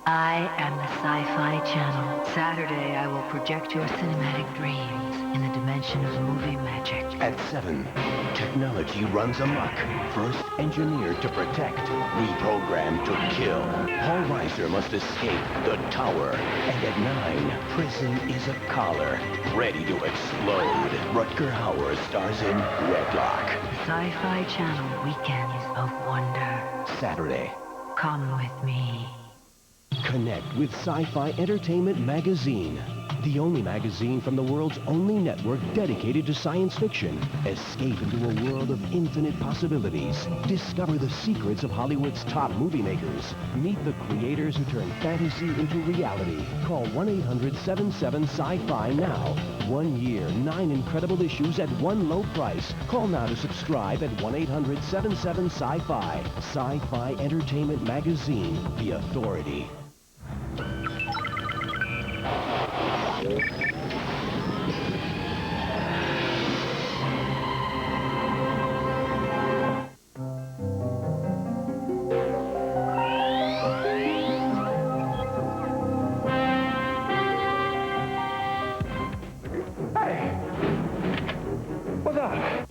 I am the Sci-Fi Channel. Saturday, I will project your cinematic dreams in the dimension of movie magic. At 7, technology runs amok. First engineered to protect, reprogrammed to kill. Paul Reiser must escape the tower. And at 9, prison is a collar, ready to explode. Rutger Hauer stars in Wedlock. Sci-Fi Channel Weekends of Wonder. Saturday. Come with me. Connect with Sci-Fi Entertainment Magazine, the only magazine from the world's only network dedicated to science fiction. Escape into a world of infinite possibilities. Discover the secrets of Hollywood's top movie makers. Meet the creators who turn fantasy into reality. Call 1-800-77-SCI-FI now. 1 year, 9 incredible issues at one low price. Call now to subscribe at 1-800-77-SCI-FI. Sci-Fi Entertainment Magazine, the authority.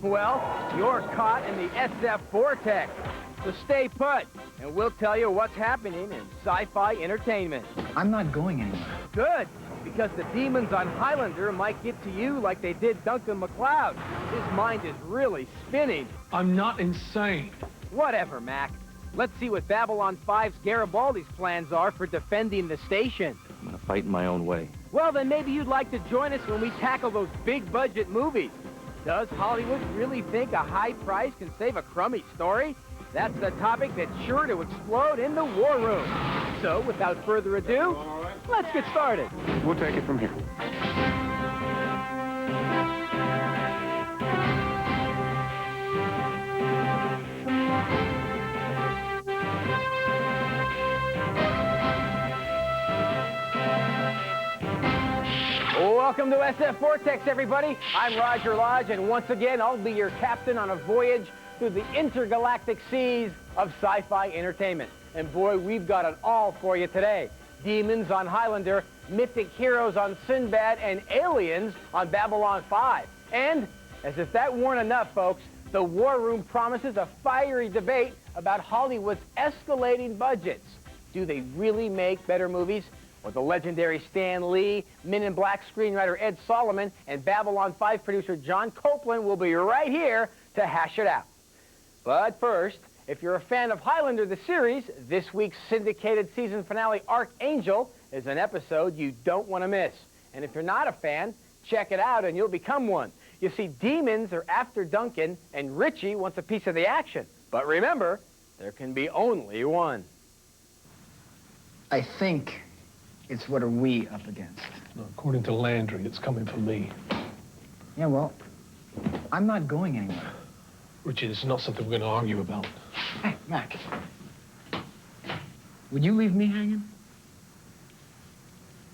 Well, you're caught in the SF Vortex. So stay put, and we'll tell you what's happening in sci-fi entertainment. I'm not going anywhere. Good, because the demons on Highlander might get to you like they did Duncan MacLeod. His mind is really spinning. I'm not insane. Whatever, Mac. Let's see what Babylon 5's Garibaldi's plans are for defending the station. I'm gonna fight in my own way. Well, then maybe you'd like to join us when we tackle those big-budget movies. Does Hollywood really think a high price can save a crummy story? That's the topic that's sure to explode in the war room. So, without further ado, let's get started. We'll take it from here. Welcome to SF Vortex, everybody. I'm Roger Lodge, and once again, I'll be your captain on a voyage through the intergalactic seas of sci-fi entertainment. And boy, we've got it all for you today. Demons on Highlander, mythic heroes on Sinbad, and aliens on Babylon 5. And, as if that weren't enough, folks, the War Room promises a fiery debate about Hollywood's escalating budgets. Do they really make better movies? Or the legendary Stan Lee, Men in Black screenwriter Ed Solomon, and Babylon 5 producer John Copeland will be right here to hash it out. But first, if you're a fan of Highlander the series, this week's syndicated season finale, Archangel, is an episode you don't want to miss. And if you're not a fan, check it out and you'll become one. You see, demons are after Duncan, and Richie wants a piece of the action. But remember, there can be only one. I think it's what are we up against? No, according to Landry, it's coming for me. Yeah, well, I'm not going anywhere. Richie, this is not something we're going to argue about. Hey, Mac. Would you leave me hanging?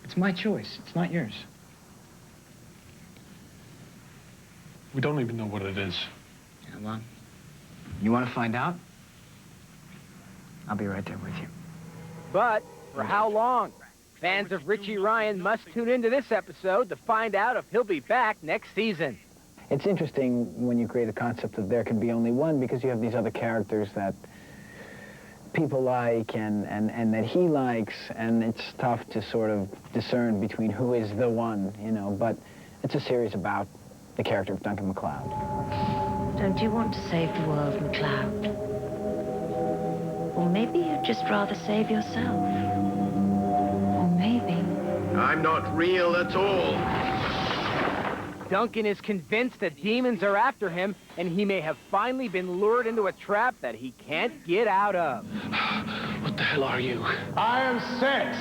It's my choice. It's not yours. We don't even know what it is. Yeah, well, you want to find out? I'll be right there with you. But for how long? Fans of Richie Ryan must tune into this episode to find out if he'll be back next season. It's interesting when you create a concept that there can be only one, because you have these other characters that people like and that he likes, and it's tough to sort of discern between who is the one, you know, but it's a series about the character of Duncan MacLeod. Don't you want to save the world, MacLeod? Or maybe you'd just rather save yourself. Or maybe... I'm not real at all. Duncan is convinced that demons are after him, and he may have finally been lured into a trap that he can't get out of. What the hell are you? I am Sex.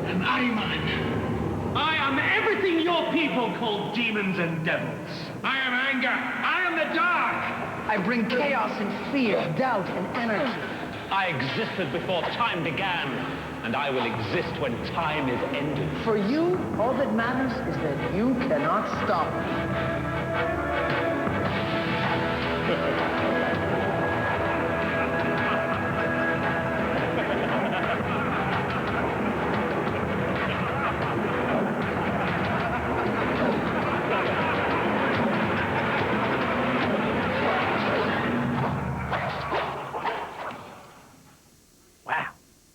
And Ayman. I am everything your people call demons and devils. I am anger. I am the dark. I bring chaos and fear, doubt and anarchy. I existed before time began, and I will exist when time is ended. For you, all that matters is that you cannot stop me.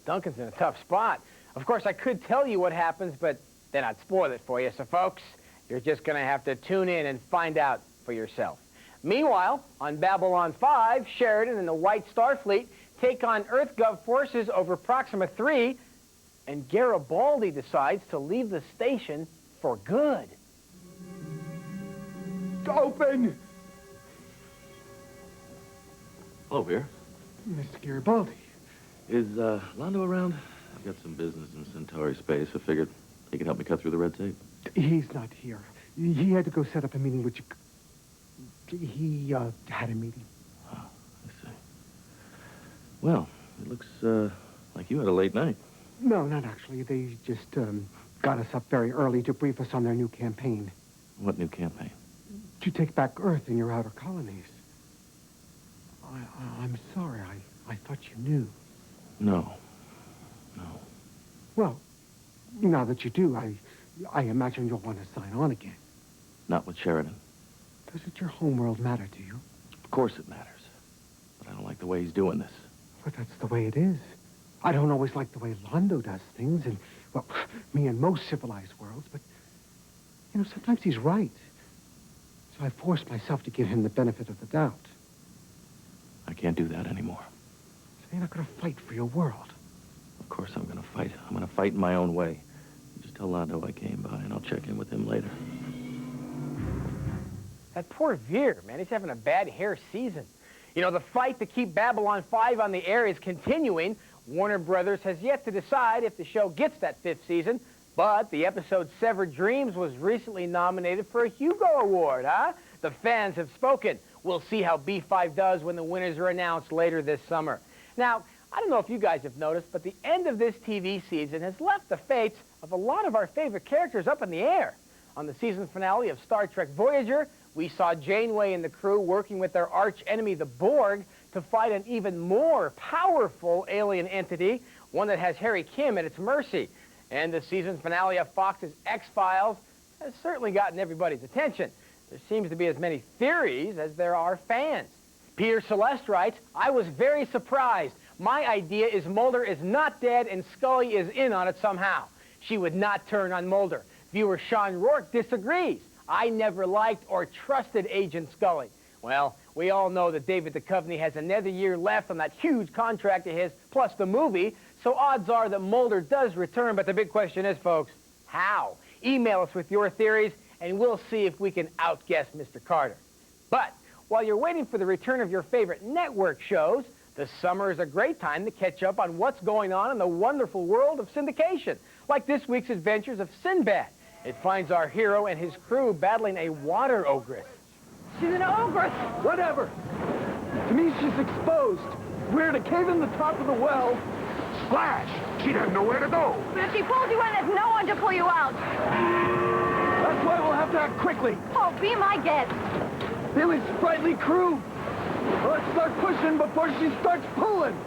Duncan's in a tough spot. Of course, I could tell you what happens, but then I'd spoil it for you. So, folks, you're just going to have to tune in and find out for yourself. Meanwhile, on Babylon 5, Sheridan and the White Star Fleet take on EarthGov forces over Proxima 3, and Garibaldi decides to leave the station for good. Open! Hello, Vera. Mr. Garibaldi. Is Londo around? I've got some business in Centauri space. I figured he could help me cut through the red tape. He's not here. He had to go set up a meeting with you. He had a meeting. Oh, I see. Well, it looks like you had a late night. No, not actually. They just got us up very early to brief us on their new campaign. What new campaign? To take back Earth in your outer colonies. I'm sorry. I thought you knew. No. Well, now that you do, I imagine you'll want to sign on again. Not with Sheridan. Doesn't your homeworld matter to you? Of course it matters. But I don't like the way he's doing this. But that's the way it is. I don't always like the way Londo does things, and, well, me and most civilized worlds, but, you know, sometimes he's right. So I forced myself to give him the benefit of the doubt. I can't do that anymore. So you're not going to fight for your world. Of course I'm going to fight. I'm going to fight in my own way. You just tell Londo I came by, and I'll check in with him later. That poor Veer, man, he's having a bad hair season. You know, the fight to keep Babylon 5 on the air is continuing. Warner Brothers has yet to decide if the show gets that 5th season, but the episode Severed Dreams was recently nominated for a Hugo Award, huh? The fans have spoken. We'll see how B5 does when the winners are announced later this summer. Now, I don't know if you guys have noticed, but the end of this TV season has left the fates of a lot of our favorite characters up in the air. On the season finale of Star Trek Voyager, we saw Janeway and the crew working with their arch enemy, the Borg, to fight an even more powerful alien entity, one that has Harry Kim at its mercy. And the season finale of Fox's X-Files has certainly gotten everybody's attention. There seems to be as many theories as there are fans. Peter Celeste writes, I was very surprised. My idea is Mulder is not dead and Scully is in on it somehow. She would not turn on Mulder. Viewer Sean Rourke disagrees. I never liked or trusted Agent Scully. Well, we all know that David Duchovny has another year left on that huge contract of his, plus the movie, so odds are that Mulder does return, but the big question is, folks, how? Email us with your theories, and we'll see if we can outguess Mr. Carter. But while you're waiting for the return of your favorite network shows, the summer is a great time to catch up on what's going on in the wonderful world of syndication, like this week's adventures of Sinbad. It finds our hero and his crew battling a water ogress. She's an ogress! Whatever. To me, she's exposed. We're to cave in the top of the well. Splash! She doesn't know where to go. But if she pulls you in, there's no one to pull you out. That's why we'll have to act quickly. Oh, be my guest. Billy's sprightly crew. Let's start pushing before she starts pulling.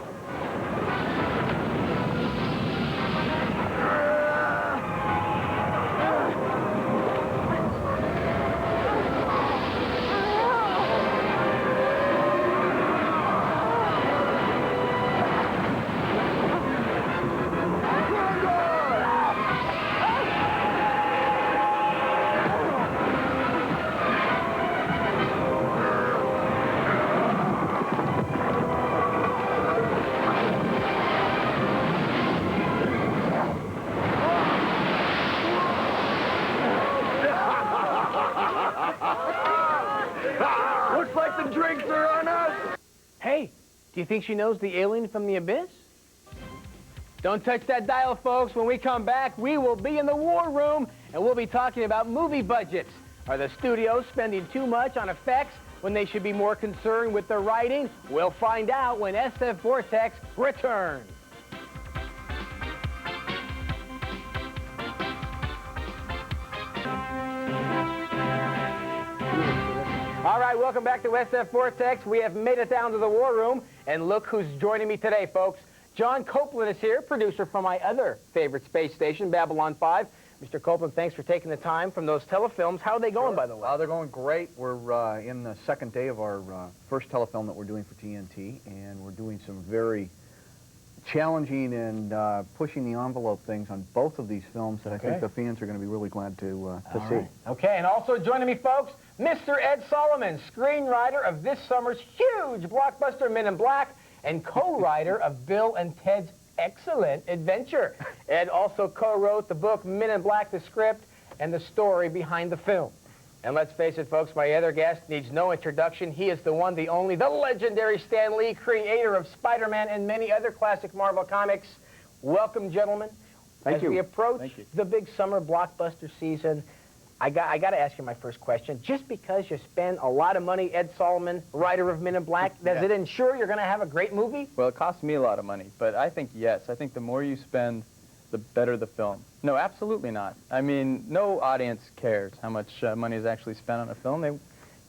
Looks like the drinks are on us. Hey, do you think she knows the alien from the abyss? Don't touch that dial, folks. When we come back, we will be in the war room, and we'll be talking about movie budgets. Are the studios spending too much on effects when they should be more concerned with their writing? We'll find out when SF Vortex returns. All right, welcome back to SF Vortex. We have made it down to the war room, and look who's joining me today, folks. John Copeland is here, producer from my other favorite space station, Babylon 5. Mr. Copeland, thanks for taking the time from those telefilms. How are they going, by the way? They're going great. We're in the second day of our first telefilm that we're doing for TNT, and we're doing some very challenging and pushing the envelope things on both of these films that I think the fans are going to be really glad to see. Right. Okay, and also joining me, folks, Mr. Ed Solomon, screenwriter of this summer's huge blockbuster Men in Black and co-writer of Bill and Ted's excellent adventure. Ed also co-wrote the book Men in Black, the script, and the story behind the film. And let's face it, folks, my other guest needs no introduction. He is the one, the only, the legendary Stan Lee, creator of Spider-Man and many other classic Marvel comics. Welcome, gentlemen. Thank you. As we approach the big summer blockbuster season, I got to ask you my first question. Just because you spend a lot of money, Ed Solomon, writer of Men in Black, does it ensure you're going to have a great movie? Well, it costs me a lot of money, but I think yes. I think the more you spend, the better the film. No, absolutely not. I mean, no audience cares how much money is actually spent on a film. They, you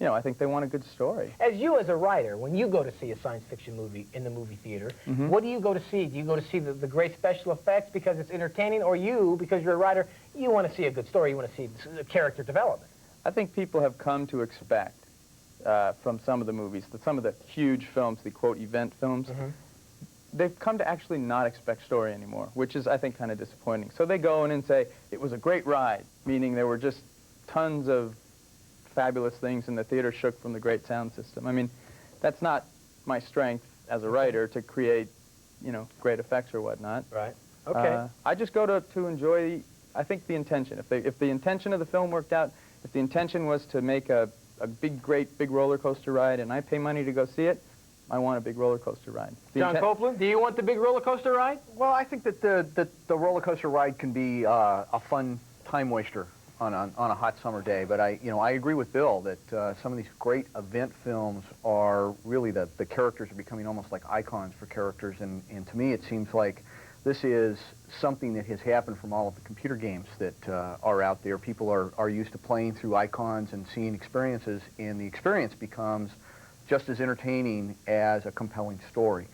know, I think they want a good story. As you, as a writer, when you go to see a science fiction movie in the movie theater, what do you go to see? Do you go to see the great special effects because it's entertaining, or you, because you're a writer, you want to see a good story, you want to see the character development? I think people have come to expect from some of the movies, some of the huge films, the quote event films, they've come to actually not expect story anymore, which is, I think, kind of disappointing. So they go in and say, it was a great ride, meaning there were just tons of fabulous things and the theater shook from the great sound system. I mean, that's not my strength as a writer to create, you know, great effects or whatnot. Right. Okay. I just go to enjoy, I think, the intention. If the intention of the film worked out, if the intention was to make a great big roller coaster ride and I pay money to go see it, I want a big roller coaster ride. John Copeland, do you want the big roller coaster ride? Well, I think that the roller coaster ride can be a fun time waster on a hot summer day. But I agree with Bill that some of these great event films are really the characters are becoming almost like icons for characters. And to me, it seems like this is something that has happened from all of the computer games that are out there. People are used to playing through icons and seeing experiences, and the experience becomes just as entertaining as a compelling story.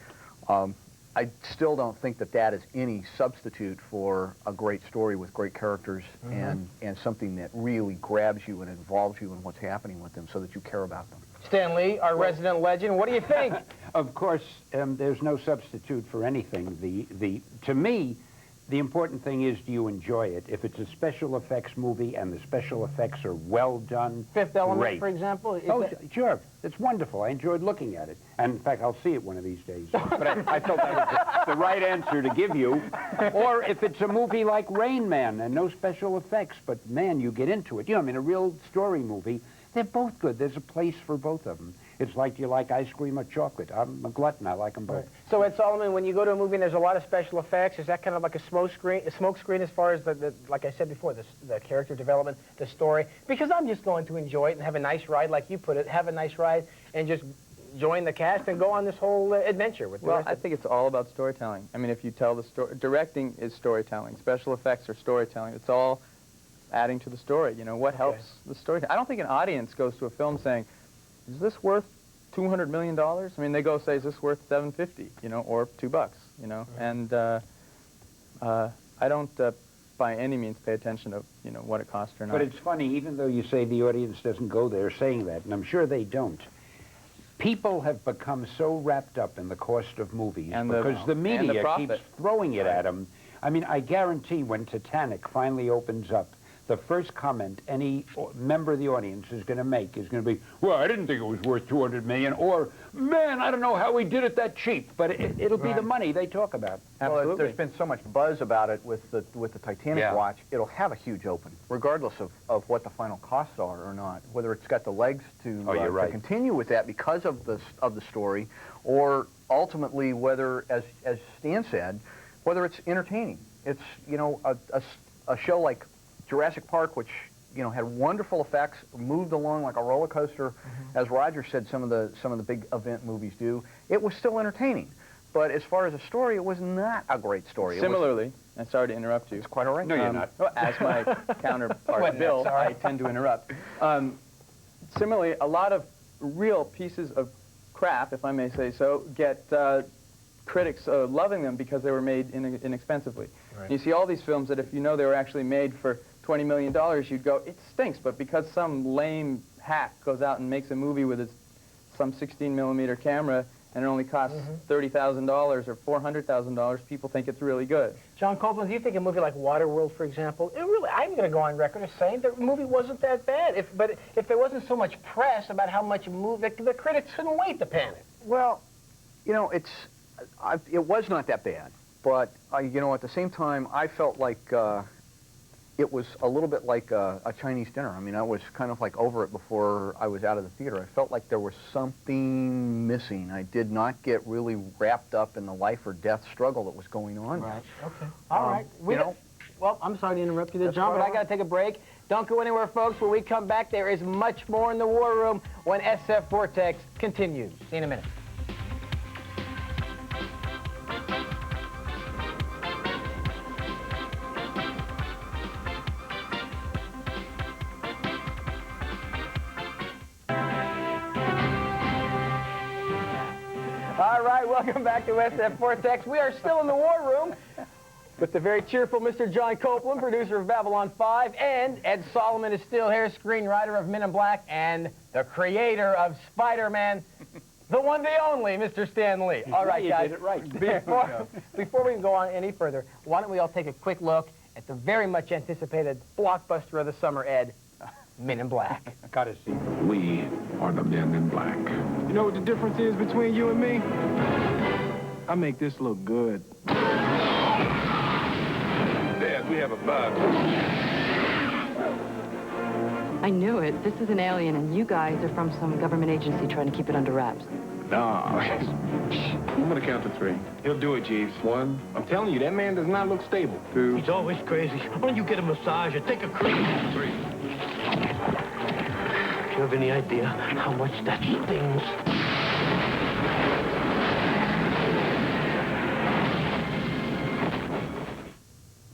I still don't think that is any substitute for a great story with great characters and something that really grabs you and involves you in what's happening with them so that you care about them. Stan Lee, our resident legend, what do you think? Of course, there's no substitute for anything. To me, the important thing is, do you enjoy it? If it's a special effects movie and the special effects are well done, Fifth Element, great. for example? Sure. It's wonderful. I enjoyed looking at it. And in fact, I'll see it one of these days. But I felt that was the right answer to give you. Or if it's a movie like Rain Man and no special effects, but man, you get into it. You know, I mean, a real story movie. They're both good. There's a place for both of them. It's like you like ice cream or chocolate. I'm a glutton. I like them both. Right. So, Ed Solomon, when you go to a movie and there's a lot of special effects, is that kind of like a smoke screen as far as, like I said before, the character development, the story? Because I'm just going to enjoy it and have a nice ride, like you put it, have a nice ride and just join the cast and go on this whole adventure with the Well, rest I think it's all about storytelling. I mean, if you tell the story, directing is storytelling. Special effects are storytelling. It's all adding to the story. You know, what helps the story? I don't think an audience goes to a film saying, is this worth $200 million? I mean, they go say, is this worth $750, you know, or $2, you know? And I don't by any means pay attention to, you know, what it costs or not. But it's funny, even though you say the audience doesn't go there saying that, and I'm sure they don't, people have become so wrapped up in the cost of movies because the media keeps throwing it at them. I mean, I guarantee when Titanic finally opens up, the first comment any member of the audience is going to make is going to be, well, I didn't think it was worth $200 million, or, man, I don't know how we did it that cheap. But it'll be the money they talk about. Absolutely. Well, there's been so much buzz about it with the Titanic watch. It'll have a huge open, regardless of what the final costs are or not. Whether it's got the legs to continue with that because of the story, or ultimately whether, as Stan said, whether it's entertaining. It's, you know, a show like Jurassic Park, which, you know, had wonderful effects, moved along like a roller coaster, as Roger said some of the big event movies do. It was still entertaining, but as far as a story, it was not a great story. Similarly, and sorry to interrupt you. It's quite all right. No, you're not. As my counterpart, Bill, I tend to interrupt. Similarly, a lot of real pieces of crap, if I may say so, get critics loving them because they were made inexpensively. Right. You see all these films that if you know they were actually made for $20 million, you'd go, it stinks, but because some lame hack goes out and makes a movie with some 16mm camera and it only costs $30,000 or $400,000, people think it's really good. John Copeland, do you think a movie like Waterworld, for example, I'm going to go on record as saying the movie wasn't that bad. But if there wasn't so much press about how much a movie, the critics couldn't wait to pan it. Well, you know, it was not that bad, but you know, at the same time, I felt like it was a little bit like a Chinese dinner. I mean, I was kind of like over it before I was out of the theater. I felt like there was something missing. I did not get really wrapped up in the life or death struggle that was going on. Right. Okay. All right. Well, I'm sorry to interrupt you there, That's John, but I fine. got to take a break. Don't go anywhere, folks. When we come back, there is much more in the War Room when SF Vortex continues. See you in a minute. All right, welcome back to SF Vortex. We are still in the War Room with the very cheerful Mr. John Copeland, producer of Babylon 5, and Ed Solomon is still here, screenwriter of Men in Black, and the creator of Spider-Man, the one, the only, Mr. Stan Lee. All right, guys. You did it right. Before we go on any further, why don't we all take a quick look at the very much anticipated blockbuster of the summer, Ed, Men in Black. Gotta see. We are the Men in Black. You know what the difference is between you and me? I make this look good. Dad, we have a bug. I knew it. This is an alien, and you guys are from some government agency trying to keep it under wraps. No. I'm gonna count to 3. He'll do it, Jeeves. 1. I'm telling you, that man does not look stable. 2. He's always crazy. Why don't you get a massage or take a cruise? 3. Do you have any idea how much that stings?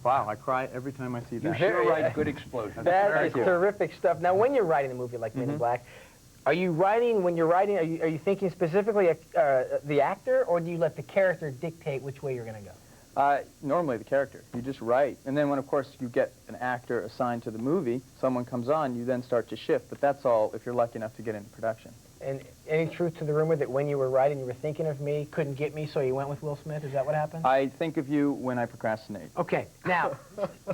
Wow, I cry every time I see that. You sure write good explosions. That is terrific stuff. Now, when you're writing a movie like Men in Black, are you writing, when you're writing, are you thinking specifically the actor, or do you let the character dictate which way you're going to go? Normally the character. You just write. And then when, of course, you get an actor assigned to the movie, someone comes on, you then start to shift. But that's all if you're lucky enough to get into production. And any truth to the rumor that when you were writing, you were thinking of me, couldn't get me, so you went with Will Smith? Is that what happened? I think of you when I procrastinate. Okay. Now,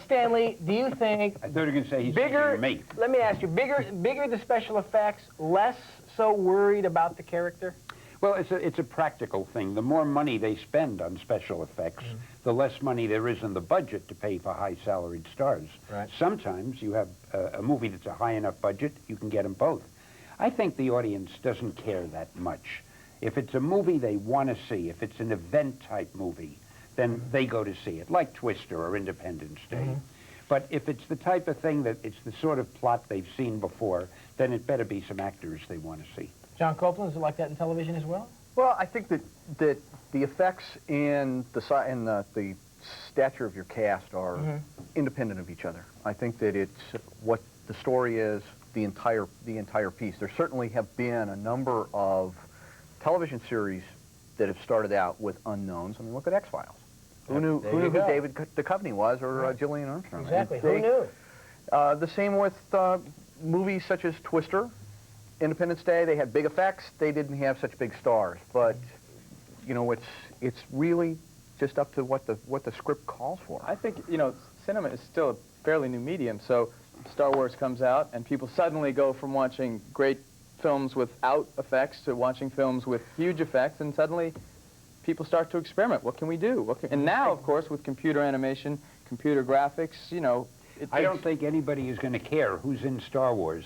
Stanley, do you think... I thought you were going to say he's bigger, me. let me ask you, bigger the special effects, less so worried about the character? Well, it's a practical thing. The more money they spend on special effects, the less money there is in the budget to pay for high-salaried stars. Right. Sometimes you have a movie that's a high enough budget, you can get them both. I think the audience doesn't care that much. If it's a movie they want to see, if it's an event-type movie, then they go to see it, like Twister or Independence Day. But if it's the type of thing that it's the sort of plot they've seen before, then it better be some actors they want to see. John Copeland, is it like that in television as well? Well, I think that the effects and the stature of your cast are independent of each other. I think that it's what the story is, the entire piece. There certainly have been a number of television series that have started out with unknowns. I mean, look at X-Files. Who knew who David Duchovny was, or Gillian Armstrong? Exactly. Who knew? The same with movies such as Twister, Independence Day. They had big effects. They didn't have such big stars. But you know, it's really just up to what the script calls for. I think, you know, cinema is still a fairly new medium, so Star Wars comes out and people suddenly go from watching great films without effects to watching films with huge effects, and suddenly people start to experiment. What can we do? And now, of course, with computer animation, computer graphics, you know... I don't think anybody is going to care who's in Star Wars.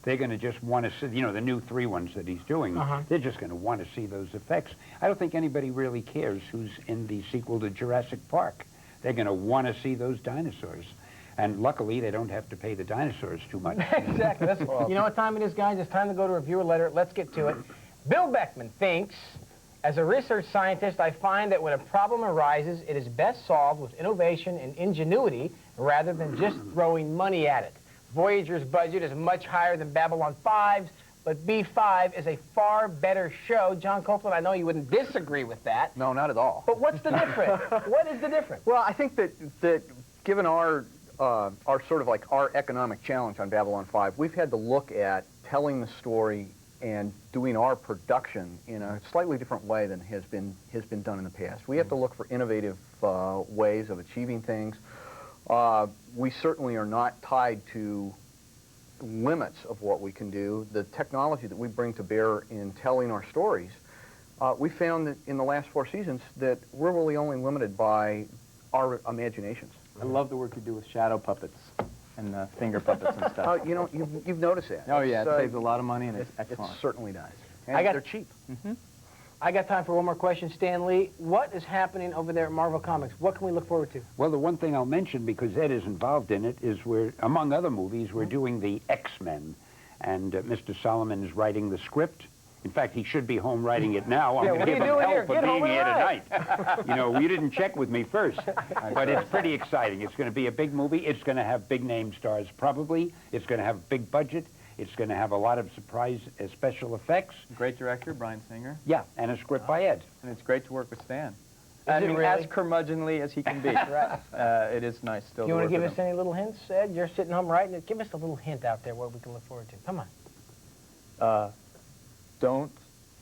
They're going to just want to see, you know, the new 3 ones that he's doing. They're just going to want to see those effects. I don't think anybody really cares who's in the sequel to Jurassic Park. They're going to want to see those dinosaurs. And luckily, they don't have to pay the dinosaurs too much. Exactly. You know what time it is, guys? It's time to go to a viewer letter. Let's get to it. Bill Beckman thinks, as a research scientist, I find that when a problem arises, it is best solved with innovation and ingenuity rather than just throwing money at it. Voyager's budget is much higher than Babylon 5's, but B5 is a far better show. John Copeland, I know you wouldn't disagree with that. No, not at all. But what's the difference? What is the difference? Well, I think that given our sort of like our economic challenge on Babylon 5, we've had to look at telling the story and doing our production in a slightly different way than has been done in the past. We have to look for innovative ways of achieving things. We certainly are not tied to limits of what we can do. The technology that we bring to bear in telling our stories, we found that in the last 4 seasons that we're really only limited by our imaginations. I love the work you do with shadow puppets and finger puppets and stuff. You know, you've noticed that. Oh yeah, it saves a lot of money and it's It excellent. certainly does. And I got- they're cheap. I got time for one more question. Stan Lee, what is happening over there at Marvel Comics? What can we look forward to? Well, the one thing I'll mention, because Ed is involved in it, is we're, among other movies, we're doing the X-Men. And Mr. Solomon is writing the script. In fact, he should be home writing it now. I'm Yeah, going what to are give you him doing hell here? for Get being home and here write. tonight. You know, you didn't check with me first. But it's pretty exciting. It's going to be a big movie. It's going to have big name stars, probably. It's going to have a big budget. It's going to have a lot of surprise special effects. Great director, Bryan Singer. Yeah, and a script by Ed. And it's great to work with Stan. Is I it mean, really? as curmudgeonly as he can be. Right. It is nice still You to want work to give with us him. any little hints, Ed? You're sitting home writing it. Give us a little hint out there what we can look forward to. Come on. Don't.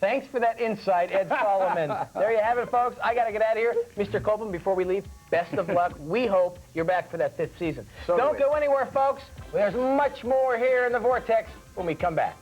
Thanks for that insight, Ed Solomon. There you have it, folks. I got to get out of here. Mr. Copeland, before we leave, best of luck. We hope you're back for that 5th season. So Don't do we. go anywhere, folks. There's much more here in the Vortex when we come back.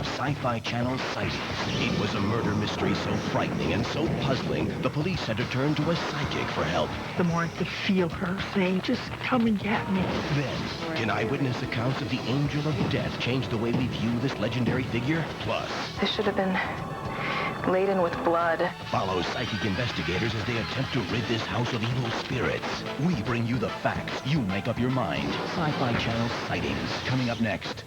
Sci-Fi Channel Sightings. It was a murder mystery so frightening and so puzzling, the police had to turn to a psychic for help. The more I could feel her saying, just come and get me. Then, can eyewitness accounts of the Angel of Death change the way we view this legendary figure? Plus, This should have been laden with blood. follow psychic investigators as they attempt to rid this house of evil spirits. We bring you the facts. You make up your mind. Sci-Fi Channel Sightings, coming up next.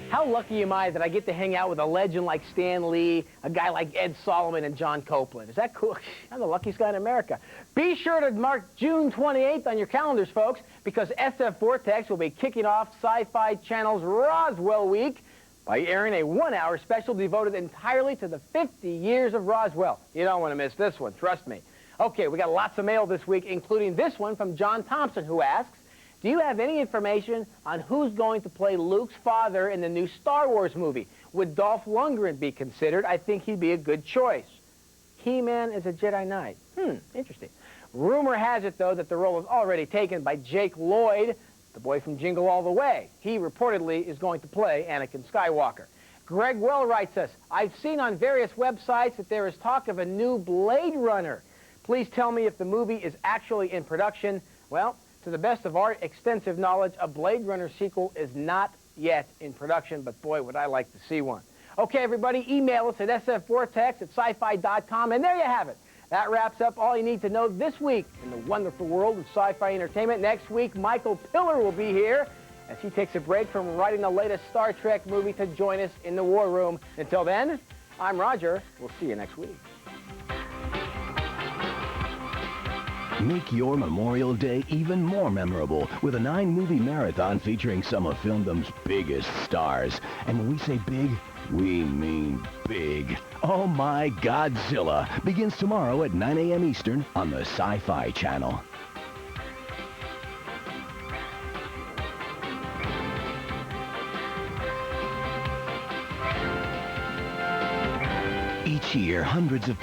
How lucky am I that I get to hang out with a legend like Stan Lee, a guy like Ed Solomon and John Copeland? Is that cool? I'm the luckiest guy in America. Be sure to mark June 28th on your calendars, folks, because SF Vortex will be kicking off Sci-Fi Channel's Roswell Week by airing a 1-hour special devoted entirely to the 50 years of Roswell. You don't want to miss this one, trust me. Okay, we got lots of mail this week, including this one from John Thompson, who asks, do you have any information on who's going to play Luke's father in the new Star Wars movie? Would Dolph Lundgren be considered? I think he'd be a good choice. He-Man as a Jedi Knight. Interesting. Rumor has it, though, that the role is already taken by Jake Lloyd, the boy from Jingle All the Way. He reportedly is going to play Anakin Skywalker. Greg Well writes us, I've seen on various websites that there is talk of a new Blade Runner. Please tell me if the movie is actually in production. Well, to the best of our extensive knowledge, a Blade Runner sequel is not yet in production, but boy, would I like to see one. Okay, everybody, email us at sfvortex@sci-fi.com, and there you have it. That wraps up all you need to know this week in the wonderful world of sci-fi entertainment. Next week, Michael Piller will be here as he takes a break from writing the latest Star Trek movie to join us in the War Room. Until then, I'm Roger. We'll see you next week. Make your Memorial Day even more memorable with a 9-movie marathon featuring some of filmdom's biggest stars. And when we say big, we mean big. Oh My Godzilla begins tomorrow at 9 a.m. Eastern on the Sci-Fi Channel. Each year, hundreds of